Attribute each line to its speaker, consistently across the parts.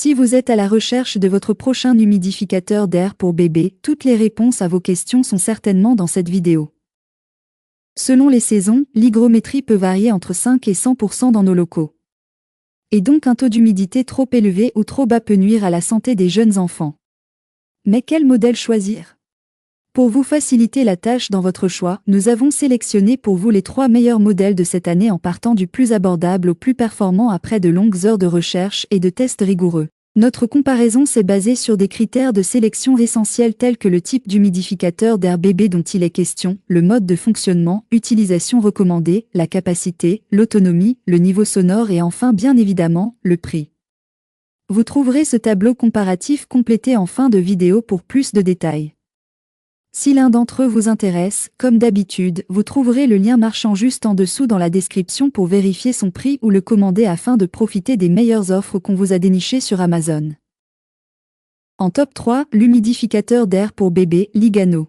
Speaker 1: Si vous êtes à la recherche de votre prochain humidificateur d'air pour bébé, toutes les réponses à vos questions sont certainement dans cette vidéo. Selon les saisons, l'hygrométrie peut varier entre 5 et 100% dans nos locaux. Et donc un taux d'humidité trop élevé ou trop bas peut nuire à la santé des jeunes enfants. Mais quel modèle choisir? Pour vous faciliter la tâche dans votre choix, nous avons sélectionné pour vous les 3 meilleurs modèles de cette année en partant du plus abordable au plus performant après de longues heures de recherche et de tests rigoureux. Notre comparaison s'est basée sur des critères de sélection essentiels tels que le type d'humidificateur d'air bébé dont il est question, le mode de fonctionnement, utilisation recommandée, la capacité, l'autonomie, le niveau sonore et enfin bien évidemment, le prix. Vous trouverez ce tableau comparatif complété en fin de vidéo pour plus de détails. Si l'un d'entre eux vous intéresse, comme d'habitude, vous trouverez le lien marchand juste en dessous dans la description pour vérifier son prix ou le commander afin de profiter des meilleures offres qu'on vous a dénichées sur Amazon. En top 3, l'humidificateur d'air pour bébé, Ligano.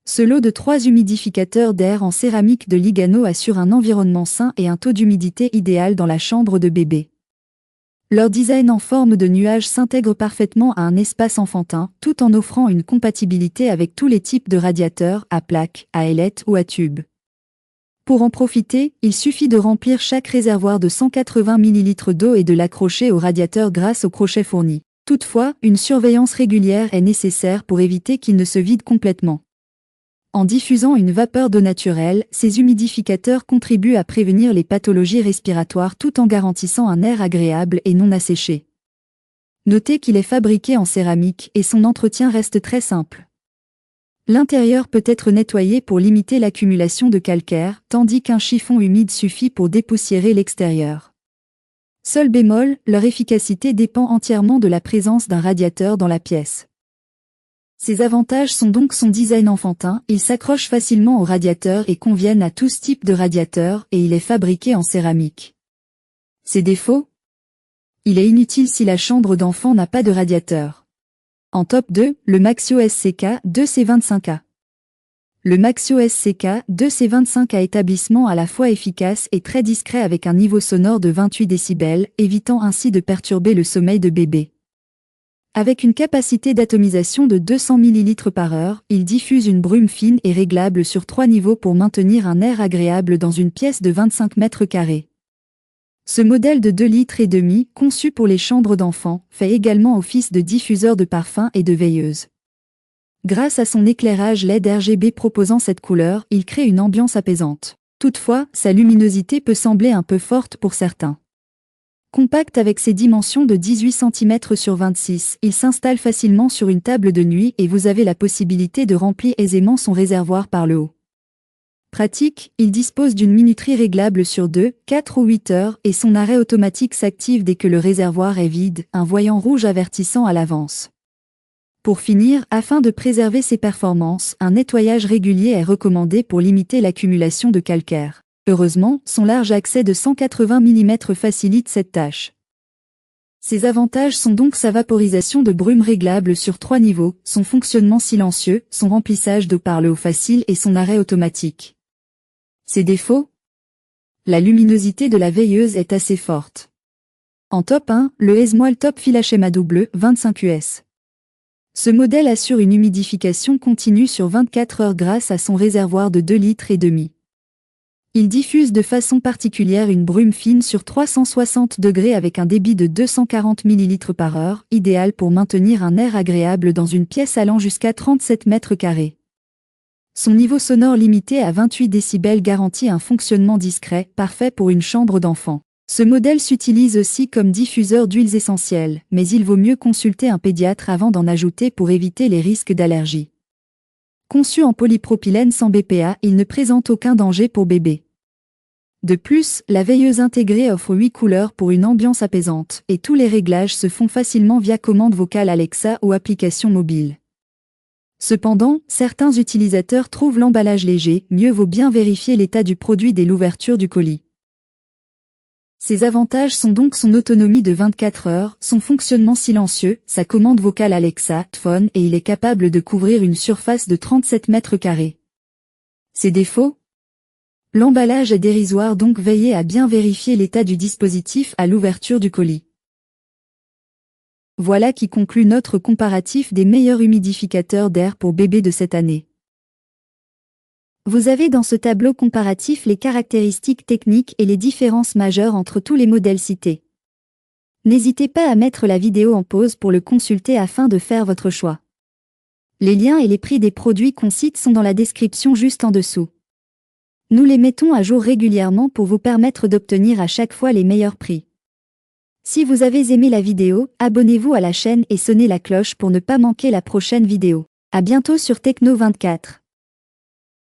Speaker 1: Ce lot de 3 humidificateurs d'air en céramique de Ligano assure un environnement sain et un taux d'humidité idéal dans la chambre de bébé. Leur design en forme de nuage s'intègre parfaitement à un espace enfantin, tout en offrant une compatibilité avec tous les types de radiateurs, à plaque, à ailette ou à tube. Pour en profiter, il suffit de remplir chaque réservoir de 180 ml d'eau et de l'accrocher au radiateur grâce au crochet fourni. Toutefois, une surveillance régulière est nécessaire pour éviter qu'il ne se vide complètement. En diffusant une vapeur d'eau naturelle, ces humidificateurs contribuent à prévenir les pathologies respiratoires tout en garantissant un air agréable et non asséché. Notez qu'il est fabriqué en céramique et son entretien reste très simple. L'intérieur peut être nettoyé pour limiter l'accumulation de calcaire, tandis qu'un chiffon humide suffit pour dépoussiérer l'extérieur. Seul bémol, leur efficacité dépend entièrement de la présence d'un radiateur dans la pièce. Ses avantages sont donc son design enfantin, il s'accroche facilement au radiateur et conviennent à tous types de radiateurs et il est fabriqué en céramique. Ses défauts? Il est inutile si la chambre d'enfant n'a pas de radiateur. En top 2, le Maxio SCK 2C25A. Le Maxio SCK 2C25 a établissement à la fois efficace et très discret avec un niveau sonore de 28 décibels, évitant ainsi de perturber le sommeil de bébé. Avec une capacité d'atomisation de 200 ml par heure, il diffuse une brume fine et réglable sur 3 niveaux pour maintenir un air agréable dans une pièce de 25 mètres carrés. Ce modèle de 2,5 litres, conçu pour les chambres d'enfants, fait également office de diffuseur de parfum et de veilleuse. Grâce à son éclairage LED RGB proposant cette couleur, il crée une ambiance apaisante. Toutefois, sa luminosité peut sembler un peu forte pour certains. Compact avec ses dimensions de 18 cm sur 26, il s'installe facilement sur une table de nuit et vous avez la possibilité de remplir aisément son réservoir par le haut. Pratique, il dispose d'une minuterie réglable sur 2, 4 ou 8 heures et son arrêt automatique s'active dès que le réservoir est vide, un voyant rouge avertissant à l'avance. Pour finir, afin de préserver ses performances, un nettoyage régulier est recommandé pour limiter l'accumulation de calcaire. Heureusement, son large accès de 180 mm facilite cette tâche. Ses avantages sont donc sa vaporisation de brume réglable sur 3 niveaux, son fonctionnement silencieux, son remplissage d'eau par le haut facile et son arrêt automatique. Ses défauts? La luminosité de la veilleuse est assez forte. En top 1, le Esmoil Top Filachema Double 25 US. Ce modèle assure une humidification continue sur 24 heures grâce à son réservoir de 2,5 litres. Il diffuse de façon particulière une brume fine sur 360 degrés avec un débit de 240 ml par heure, idéal pour maintenir un air agréable dans une pièce allant jusqu'à 37 mètres carrés. Son niveau sonore limité à 28 décibels garantit un fonctionnement discret, parfait pour une chambre d'enfant. Ce modèle s'utilise aussi comme diffuseur d'huiles essentielles, mais il vaut mieux consulter un pédiatre avant d'en ajouter pour éviter les risques d'allergie. Conçu en polypropylène sans BPA, il ne présente aucun danger pour bébé. De plus, la veilleuse intégrée offre 8 couleurs pour une ambiance apaisante, et tous les réglages se font facilement via commande vocale Alexa ou application mobile. Cependant, certains utilisateurs trouvent l'emballage léger, mieux vaut bien vérifier l'état du produit dès l'ouverture du colis. Ses avantages sont donc son autonomie de 24 heures, son fonctionnement silencieux, sa commande vocale Alexa, Phone et il est capable de couvrir une surface de 37 mètres carrés. Ses défauts? L'emballage est dérisoire donc veillez à bien vérifier l'état du dispositif à l'ouverture du colis. Voilà qui conclut notre comparatif des meilleurs humidificateurs d'air pour bébé de cette année. Vous avez dans ce tableau comparatif les caractéristiques techniques et les différences majeures entre tous les modèles cités. N'hésitez pas à mettre la vidéo en pause pour le consulter afin de faire votre choix. Les liens et les prix des produits qu'on cite sont dans la description juste en dessous. Nous les mettons à jour régulièrement pour vous permettre d'obtenir à chaque fois les meilleurs prix. Si vous avez aimé la vidéo, abonnez-vous à la chaîne et sonnez la cloche pour ne pas manquer la prochaine vidéo. À bientôt sur Techno24.